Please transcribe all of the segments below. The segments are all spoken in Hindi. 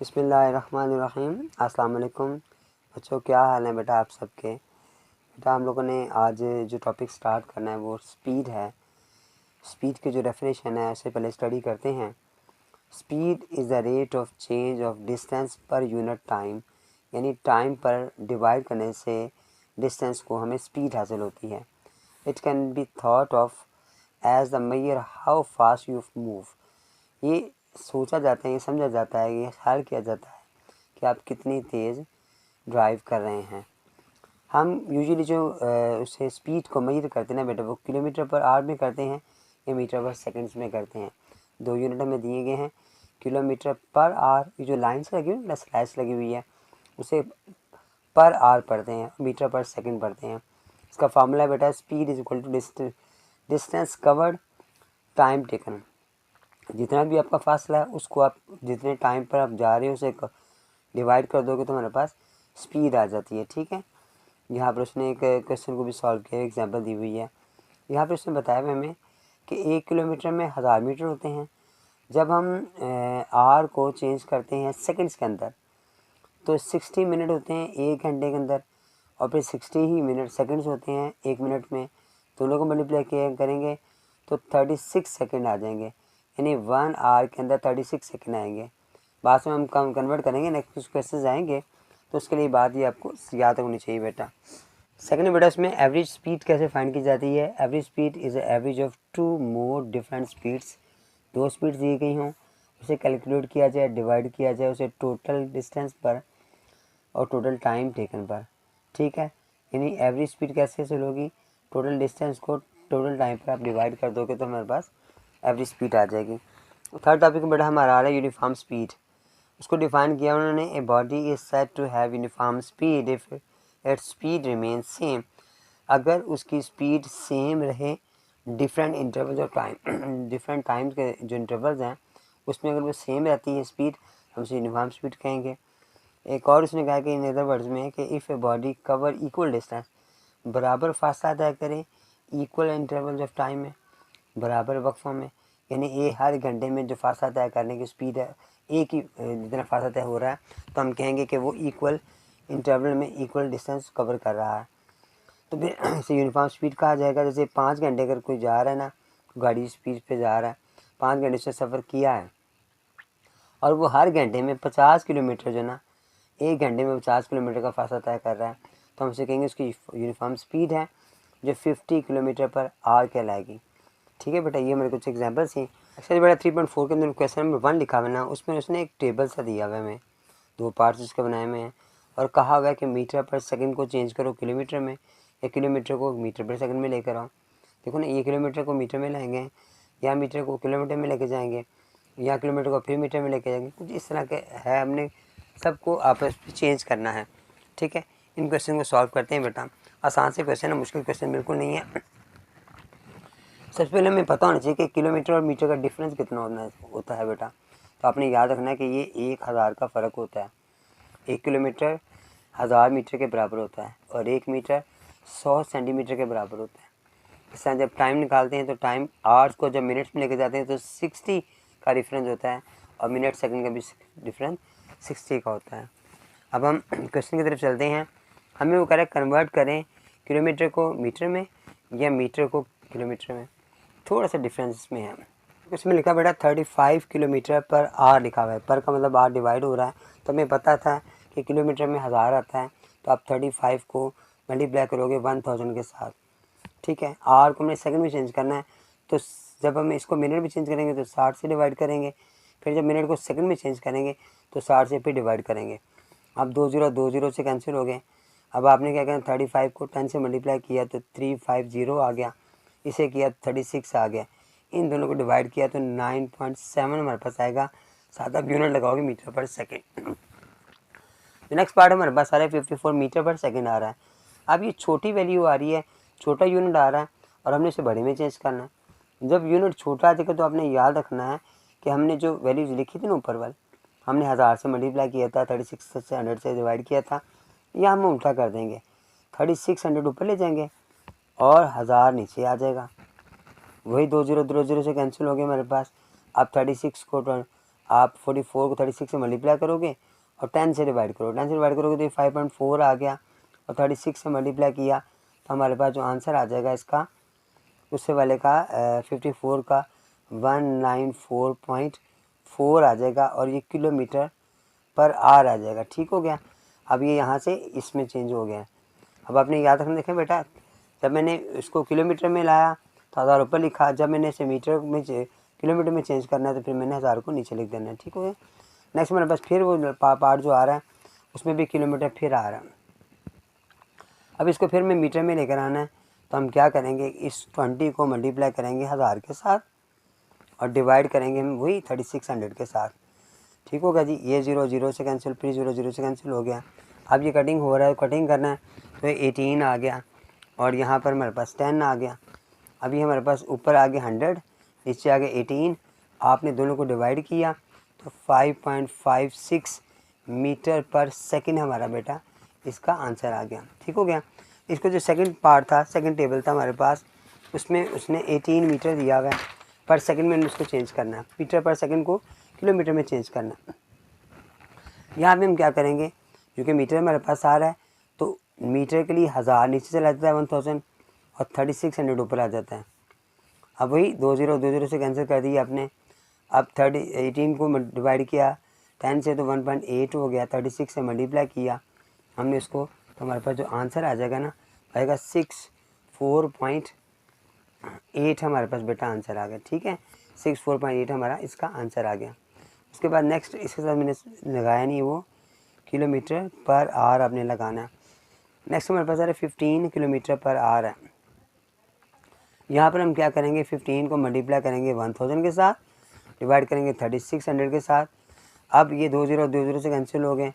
बिस्मिल्लाहिर्रहमानिर्रहीम। अस्सलाम वालेकुम बच्चों, क्या हाल है बेटा आप सबके। बेटा हम लोगों ने आज जो टॉपिक स्टार्ट करना है वो स्पीड है। स्पीड की जो डेफिनेशन है उससे पहले स्टडी करते हैं। Speed is the rate of change of distance per unit time, यानी टाइम पर डिवाइड करने से डिस्टेंस को हमें स्पीड हासिल होती है। It can be thought of as the measure how fast you move. ये सोचा जाता है, ये समझा जाता है, ये ख्याल किया जाता है कि आप कितनी तेज़ ड्राइव कर रहे हैं। हम यूजुअली जो उससे स्पीड को मेजर करते हैं ना बेटा, वो किलोमीटर पर आवर में करते हैं या मीटर पर सेकंड्स में करते हैं। दो यूनिट हमें दिए गए हैं, किलोमीटर पर आवर, ये जो लाइन्स लगी हुई है, स्लैश लगी हुई है, उसे पर आवर पढ़ते हैं, मीटर पर सेकंड पढ़ते हैं। इसका फार्मूला बेटा speed is equal to distance covered time taken. जितना भी आपका फासला है उसको आप जितने टाइम पर आप जा रहे हो उसे डिवाइड कर दोगे तो हमारे पास स्पीड आ जाती है। ठीक है, यहाँ पर उसने एक क्वेश्चन को भी सॉल्व किया, एग्जांपल दी हुई है। यहाँ पर उसने बताया हुआ हमें कि 1 किलोमीटर में 1000 मीटर होते हैं। जब हम आवर को चेंज करते हैं सेकंड्स के अंदर तो 60 मिनट होते हैं 1 घंटे के अंदर, और फिर 60 ही मिनट सेकंड्स होते हैं 1 मिनट में। दोनों को मल्टीप्लाई करेंगे तो 36 सेकंड आ जाएंगे, यानी 1 आवर के अंदर 36 सेकंड आएंगे। बाद में हम कन्वर्ट करेंगे, नेक्स्ट क्वेश्चन आएंगे, तो उसके लिए बात ये आपको याद होनी चाहिए बेटा। सेकंड बेटा इसमें एवरेज स्पीड कैसे फाइंड की जाती है। Average speed is average of two more different speeds. दो स्पीड दी गई हों, उसे कैलकुलेट किया जाए, डिवाइड किया जाए उसे टोटल डिस्टेंस पर और टोटल टाइम टेकन पर। ठीक है, यानी एवरेज स्पीड कैसे हासिल होगी, टोटल डिस्टेंस को टोटल टाइम पर आप डिवाइड कर दोगे तो हमारे पास एवरेज स्पीड आ जाएगी। थर्ड टॉपिक में बेटा हमारा आ रहा है यूनिफॉर्म स्पीड। उसको डिफाइन किया उन्होंने, a body is said to have uniform speed if its speed remain same. अगर उसकी स्पीड सेम रहे different intervals of time, different time के जो इंटरवल्स हैं उसमें अगर वो सेम रहती है स्पीड, हम उसे यूनिफॉर्म स्पीड कहेंगे। एक और उसने कहा कि इन अदर वर्ड्स में कि if a body cover equal distance, बराबर फासला तय करें इक्वल इंटरवल्स ऑफ टाइम में, बराबर वक्फों में, यानी ये हर घंटे में जो फासला तय करने की स्पीड है एक ही जितना फासला तय हो रहा है, तो हम कहेंगे कि वो इक्वल इंटरवल में इक्वल डिस्टेंस कवर कर रहा है, तो फिर इसे यूनिफॉर्म स्पीड कहा जाएगा। जैसे 5 घंटे अगर कोई जा रहा है ना, गाड़ी स्पीड पे जा रहा है, 5 घंटे से सफ़र किया है और वो हर घंटे में 50 किलोमीटर जो ना, एक घंटे में 50 किलोमीटर का फासला तय कर रहा है, तो हम उसे कहेंगे उसकी यूनिफॉर्म स्पीड है जो 50 किलोमीटर पर आवर कहलाएगी। ठीक है बेटा, ये मेरे कुछ एग्जांपल्स हैं। एक्चुअली बेटा 3.4 के अंदर क्वेश्चन नंबर 1 लिखा हुआ है ना, उसमें उसने एक टेबल सा दिया हुआ है हमें, 2 पार्ट्स उसके बनाए हुए हैं, और कहा हुआ है कि मीटर पर सेकंड को चेंज करो किलोमीटर में, या किलोमीटर को मीटर पर सेकंड में लेकर आओ। देखो ना, ये किलोमीटर को मीटर में लाएंगे, या मीटर को किलोमीटर में लेके जाएंगे, या किलोमीटर को फिर मीटर में लेके जाएंगे, कुछ इस तरह के है। हमने सबको आपस में चेंज करना है। ठीक है, इन क्वेश्चन को सॉल्व करते हैं बेटा। आसान से क्वेश्चन है, मुश्किल क्वेश्चन बिल्कुल नहीं है। सबसे पहले हमें पता होना चाहिए कि किलोमीटर और मीटर का डिफरेंस कितना होता है बेटा। तो आपने याद रखना है कि ये 1000 का फ़र्क होता है। 1 किलोमीटर 1000 मीटर के बराबर होता है और 1 मीटर 100 सेंटीमीटर के बराबर होता है। इस तरह जब टाइम निकालते हैं तो टाइम आवर्स को जब मिनट्स में लेके जाते हैं तो 60 का डिफरेंस होता है, और मिनट सेकंड का भी डिफरेंस 60 का होता है। अब हम क्वेश्चन की तरफ चलते हैं। हमें वो करेक्ट कन्वर्ट करें किलोमीटर को मीटर में या मीटर को किलोमीटर में, थोड़ा सा डिफरेंस इसमें है। इसमें लिखा बेटा 35 किलोमीटर पर आवर लिखा हुआ है, पर का मतलब आर डिवाइड हो रहा है, तो हमें पता था कि किलोमीटर में 1000 आता है, तो आप 35 को मल्टीप्लाई करोगे 1000 के साथ। ठीक है, आर को हमने सेकंड में चेंज करना है, तो जब हम इसको मिनट में चेंज करेंगे तो 60 से डिवाइड करेंगे, फिर जब मिनट को सेकंड में चेंज करेंगे तो 60 से फिर डिवाइड करेंगे। अब 20 से कैंसिल हो गए। अब आपने क्या करना, 35 को 10 से मल्टीप्लाई किया तो 350 आ गया, इसे किया 36 आ गया, इन दोनों को डिवाइड किया तो 9.7 हमारे पास आएगा। साथ आप यूनिट लगाओगे मीटर पर सेकेंड। नेक्स्ट पार्ट हमारे पास आ रहा है 54 मीटर पर सेकेंड आ रहा है। अब ये छोटी वैल्यू आ रही है, छोटा यूनिट आ रहा है, और हमने इसे बड़े में चेंज करना है। जब यूनिट छोटा आ जाएगा तो आपने याद रखना है कि हमने जो वैल्यूज लिखी थी ना ऊपर वाली, हमने 1000 से मल्टीप्लाई किया था, 36 से 100 से डिवाइड किया था, या हम उल्टा कर देंगे, 3600 ऊपर ले जाएंगे और 1000 नीचे आ जाएगा। वही 20 से कैंसिल हो गया हमारे पास। अब 36 को आप 44 को 36 से मल्टीप्लाई करोगे और 10 से डिवाइड करो, 10 से डिवाइड करोगे तो ये 5.4 आ गया, और 36 से मल्टीप्लाई किया तो हमारे पास जो आंसर आ जाएगा इसका उससे वाले का 54 का 194.4 आ जाएगा, और ये किलोमीटर पर आवर आ जाएगा। ठीक हो गया। अब ये यहाँ से इसमें चेंज हो गया। अब आपने याद रखना, देखें बेटा, जब मैंने इसको किलोमीटर में लाया तो 1000 ऊपर लिखा, जब मैंने इसे मीटर में किलोमीटर में चेंज करना है तो फिर मैंने 1000 को नीचे लिख देना है। ठीक हो गया। नेक्स्ट मेरे पास फिर वो पार्ट जो आ रहा है उसमें भी किलोमीटर फिर आ रहा है। अब इसको फिर मैं मीटर में लेकर आना है, तो हम क्या करेंगे, इस 20 को मल्टीप्लाई करेंगे 1000 के साथ और डिवाइड करेंगे हम वही 3600 के साथ। ठीक होगा जी। ये 0 0 से कैंसिल, फिर 0 0 से कैंसिल हो गया। अब ये कटिंग हो रहा है, कटिंग करना है तो ये 18 आ गया, और यहाँ पर हमारे पास 10 आ गया। अभी हमारे पास ऊपर आ गया 100, नीचे आ गया 18। आपने दोनों को डिवाइड किया तो 5.56 मीटर पर सेकंड हमारा बेटा इसका आंसर आ गया। ठीक हो गया। इसको जो सेकंड पार्ट था, सेकंड टेबल था हमारे पास, उसमें उसने 18 मीटर दिया हुआ है, पर सेकंड में उसको चेंज करना है, मीटर पर सेकंड को किलोमीटर में चेंज करना है। यहाँ पे हम क्या करेंगे, क्योंकि मीटर हमारे पास आ रहा है तो मीटर के लिए 1000 नीचे चला जाता है 1000, और 3600 ऊपर आ जाता है। अब वही 20 से कैंसिल कर दिया आपने। अब 18 को डिवाइड किया 10 से तो 1.8 हो गया, 36 से मल्टीप्लाई किया हमने इसको, तो हमारे पास जो आंसर आ जाएगा ना आएगा 64.8 हमारे पास बेटा आंसर आ गया। ठीक है, 64.8 हमारा इसका आंसर आ गया। उसके बाद नेक्स्ट इसके साथ मैंने लगाया नहीं, वो किलोमीटर पर आवर आपने लगाना है। नेक्स्ट हमारे पास आ रहा है 15 किलोमीटर पर आवर है। यहाँ पर हम क्या करेंगे, 15 को मल्टीप्लाई करेंगे 1000 के साथ, डिवाइड करेंगे 3600 के साथ। अब ये 20 से कैंसिल हो गए,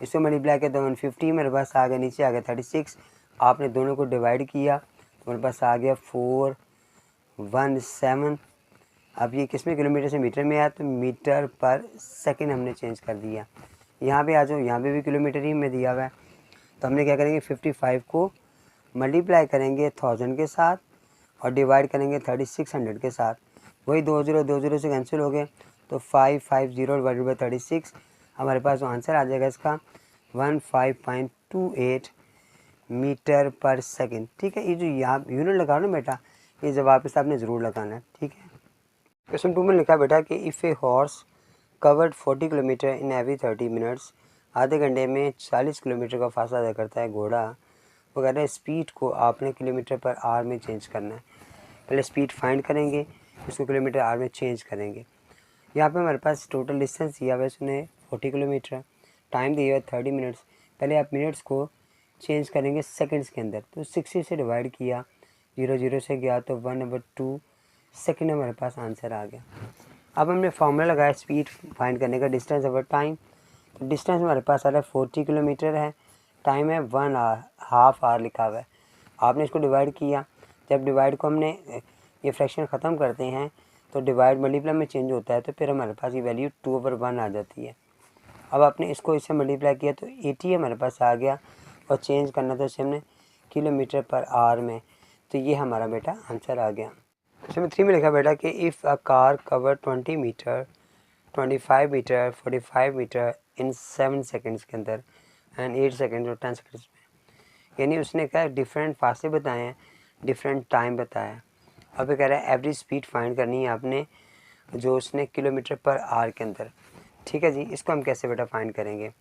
इसको मल्टीप्लाई किया तो 150 मेरे पास आ गया, नीचे आ गया 36। आपने दोनों को डिवाइड किया तो मेरे पास आ गया 417। अब ये किस में किलोमीटर से मीटर में आया, तो मीटर पर सेकंड हमने चेंज कर दिया। यहाँ पे आ जाओ, यहाँ पे भी किलोमीटर ही में दिया हुआ है, तो हमने क्या करेंगे 55 को मल्टीप्लाई करेंगे 1000 के साथ और डिवाइड करेंगे 3600 के साथ। वही 20 से कैंसिल हो गए तो 550 डिवाइडेड बाई 36 हमारे पास आंसर आ जाएगा इसका 15.28 मीटर पर सेकंड। ठीक है, ये जो यहाँ यूनिट लगाओ ना बेटा, ये जवाब इस आपने ज़रूर लगाना है। ठीक है। क्वेश्चन 2 में लिखा बेटा कि if a horse covered 40 kilometre in every 30 minutes, आधे घंटे में 40 किलोमीटर का फासला तय करता है घोड़ा, वो कह रहे हैं स्पीड को आपने किलोमीटर पर आवर में चेंज करना है। पहले स्पीड फाइंड करेंगे, उसको किलोमीटर आवर में चेंज करेंगे। यहाँ पे हमारे पास टोटल डिस्टेंस दिया हुआ है उसने 40 किलोमीटर, टाइम दिया हुआ है 30 मिनट्स। पहले आप मिनट्स को चेंज करेंगे सेकंड्स के अंदर, तो 60 से डिवाइड किया, 0 से गया तो 1/2 सेकंड हमारे पास आंसर आ गया। अब हमने फार्मूला लगाया स्पीड फाइंड करने का, डिस्टेंस ओवर टाइम। तो डिस्टेंस हमारे पास आ रहा है 40 किलोमीटर है, टाइम है 1 आवर, हाफ आवर लिखा हुआ है। आपने इसको डिवाइड किया, जब डिवाइड को हमने ये फ्रैक्शन ख़त्म करते हैं तो डिवाइड मल्टीप्लाई में चेंज होता है, तो फिर हमारे पास ये वैल्यू 2/1 आ जाती है। अब आपने इसको इससे मल्टीप्लाई किया तो 80 हमारे पास आ गया, और चेंज करना था इसे हमने किलोमीटर पर आवर में, तो ये हमारा बेटा आंसर आ गया। क्वेश्चन 3 में लिखा बेटा कि if a car cover 20 metre, 25 metre, 45 metre in 7 seconds के अंदर एंड 8 सेकेंड और 10 सेकेंड्स में, यानी उसने क्या डिफरेंट फासले बताए हैं, डिफरेंट टाइम बताया। अब ये कह रहा है एवरेज स्पीड फाइंड करनी है आपने जो उसने किलोमीटर पर आवर के अंदर। ठीक है जी, इसको हम कैसे बेटा फाइंड करेंगे।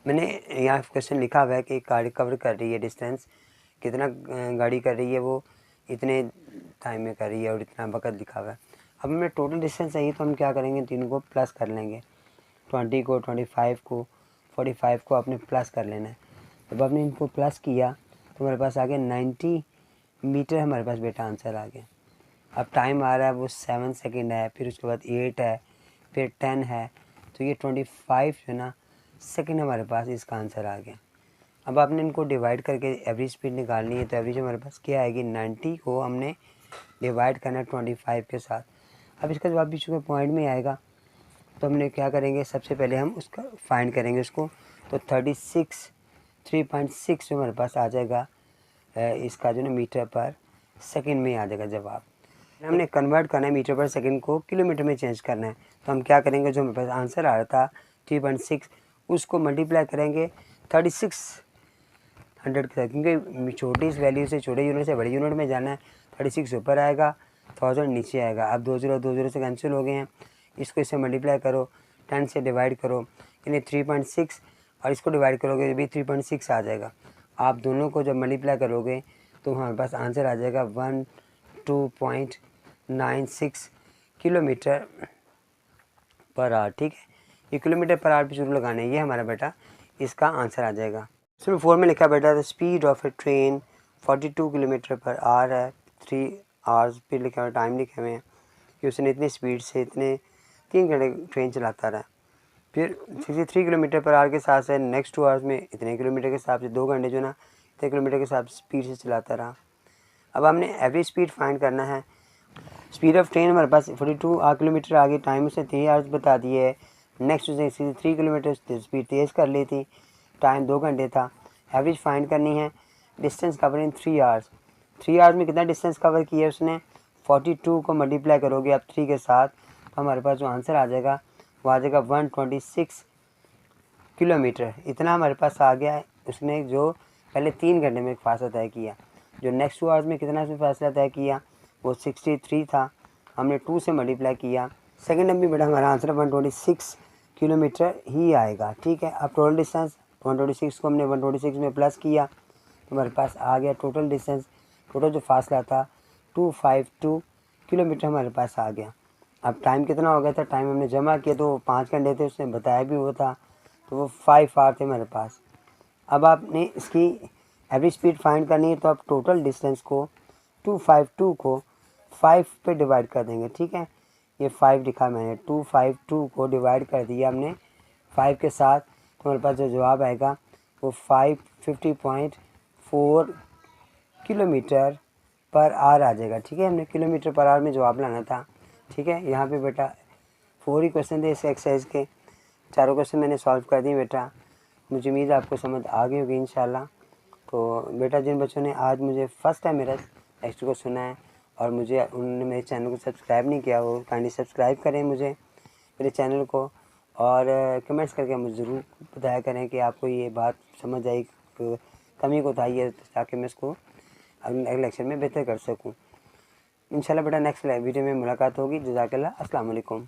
मैंने यहाँ क्वेश्चन लिखा हुआ है कि गाड़ी कवर कर रही है डिस्टेंस, कितना गाड़ी कर रही है वो इतने टाइम में कर रही है और इतना वक्त लिखा हुआ है। अब हमें टोटल डिस्टेंस चाहिए तो हम क्या करेंगे, तीनों को प्लस कर लेंगे, 20 को, 25 को, 45 को आपने प्लस कर लेना है। जब आपने इनको प्लस किया तो हमारे पास आ गया 90 मीटर हमारे पास बेटा आंसर आ गया। अब टाइम आ रहा है वो 7 सेकेंड है, फिर उसके बाद 8 है, फिर 10 है, तो ये 25 जो है ना सेकेंड हमारे पास इसका आंसर आ गया। अब आपने इनको डिवाइड करके एवरेज स्पीड निकालनी है, तो एवरेज हमारे पास क्या आएगी, 90 को हमने डिवाइड करना है 25 के साथ। अब इसका जवाब भी चूँकि पॉइंट में आएगा तो हमने क्या करेंगे, सबसे पहले हम उसका फाइंड करेंगे उसको, तो 3.6 जो हमारे पास आ जाएगा इसका जो ना मीटर पर सेकंड में आ जाएगा जवाब। हमने कन्वर्ट करना है मीटर पर सेकंड को किलोमीटर में चेंज करना है। तो हम क्या करेंगे, जो हमारे पास आंसर आ रहा था 3.6 उसको मल्टीप्लाई करेंगे 3600 के साथ, क्योंकि छोटी इस वैल्यू से छोटे यूनिट से बड़े यूनिट में जाना है। 36 ऊपर आएगा, 1000 नीचे आएगा। अब 20 से कैंसिल हो गए हैं, इसको इससे मल्टीप्लाई करो, 10 से डिवाइड करो, यानी 3.6 और इसको डिवाइड करोगे भी 3.6 आ जाएगा। आप दोनों को जब मल्टीप्लाई करोगे तो हमारे पास आंसर आ जाएगा 12.96 किलोमीटर पर आवर। ठीक है, ये किलोमीटर पर आवर पे शुरू लगाना है, ये हमारा बेटा इसका आंसर आ जाएगा। सिर्फ 4 में लिखा बेटा the speed of A train 42 kilometre per hour है। 3 आवर्स पे लिखा हुआ, टाइम लिखे हुए हैं कि उसने इतनी स्पीड से इतने 3 घंटे ट्रेन चलाता रहा। फिर 63 किलोमीटर पर आवर के साथ साथ नेक्स्ट 2 आवर्स में इतने किलोमीटर के हिसाब से 2 घंटे जो ना इतने किलोमीटर के हिसाब से स्पीड से चलाता रहा। अब हमने एवरेज स्पीड फाइंड करना है। स्पीड ऑफ ट्रेन हमारे पास 42 किलोमीटर आगे, टाइम उसने 3 आवर्स बता दिए है। नेक्स्ट उसने 63 किलोमीटर स्पीड तेज़ कर ली थी, टाइम 2 घंटे था। एवरेज फाइंड करनी है, distance cover in 3 hours. 3 hours में कितना डिस्टेंस कवर किया उसने, 42 को मल्टीप्लाई करोगे आप 3 के साथ तो हमारे पास जो आंसर आ जाएगा वो आ जाएगा 126 किलोमीटर। इतना हमारे पास आ गया है। उसने जो पहले 3 घंटे में एक फासला तय किया, जो नेक्स्ट 2 आवर्स में कितना उसने फासला तय किया वो 63 था, हमने 2 से मल्टीप्लाई किया। सेकेंड में बेटा हमारा आंसर 126 किलोमीटर ही आएगा। ठीक है, अब टोटल डिस्टेंस 126 को हमने 126 में प्लस किया तो हमारे पास आ गया टोटल डिस्टेंस, टोटल जो फासला था 252 किलोमीटर हमारे पास आ गया। अब टाइम कितना हो गया था, टाइम हमने जमा किया तो 5 घंटे थे, उसने बताया भी वो था, तो वो 5 आवर थे हमारे पास। अब आपने इसकी एवरेज स्पीड फाइंड करनी है तो आप टोटल डिस्टेंस को 252 को 5 पे डिवाइड कर देंगे। ठीक है, ये 5 लिखा मैंने, 252 को डिवाइड कर दिया हमने 5 के साथ तो हमारे पास जो जवाब आएगा वो 550.4 किलोमीटर पर आवर आ जाएगा। ठीक है, हमने किलोमीटर पर आवर में जवाब लाना था। ठीक है, यहाँ पे बेटा 4 ही क्वेश्चन थे इस एक्सरसाइज के, चारों क्वेश्चन मैंने सॉल्व कर दिए बेटा। मुझे उम्मीद है आपको समझ आ गई होगी इंशाल्लाह। तो बेटा जिन बच्चों ने आज मुझे फ़र्स्ट टाइम मेरा लेक्चर को सुना है और मुझे उन्होंने मेरे चैनल को सब्सक्राइब नहीं किया, वो काइंडली सब्सक्राइब करें मुझे, मेरे चैनल को, और कमेंट्स करके मुझे ज़रूर बताया करें कि आपको ये बात समझ आई, कमी कोताही है, ताकि मैं इसको अगले लेक्चर में बेहतर कर सकूँ। इंशाल्लाह बेटा नेक्स्ट वीडियो में मुलाकात होगी। जज़ाकल्लाह, अस्सलाम वालेकुम।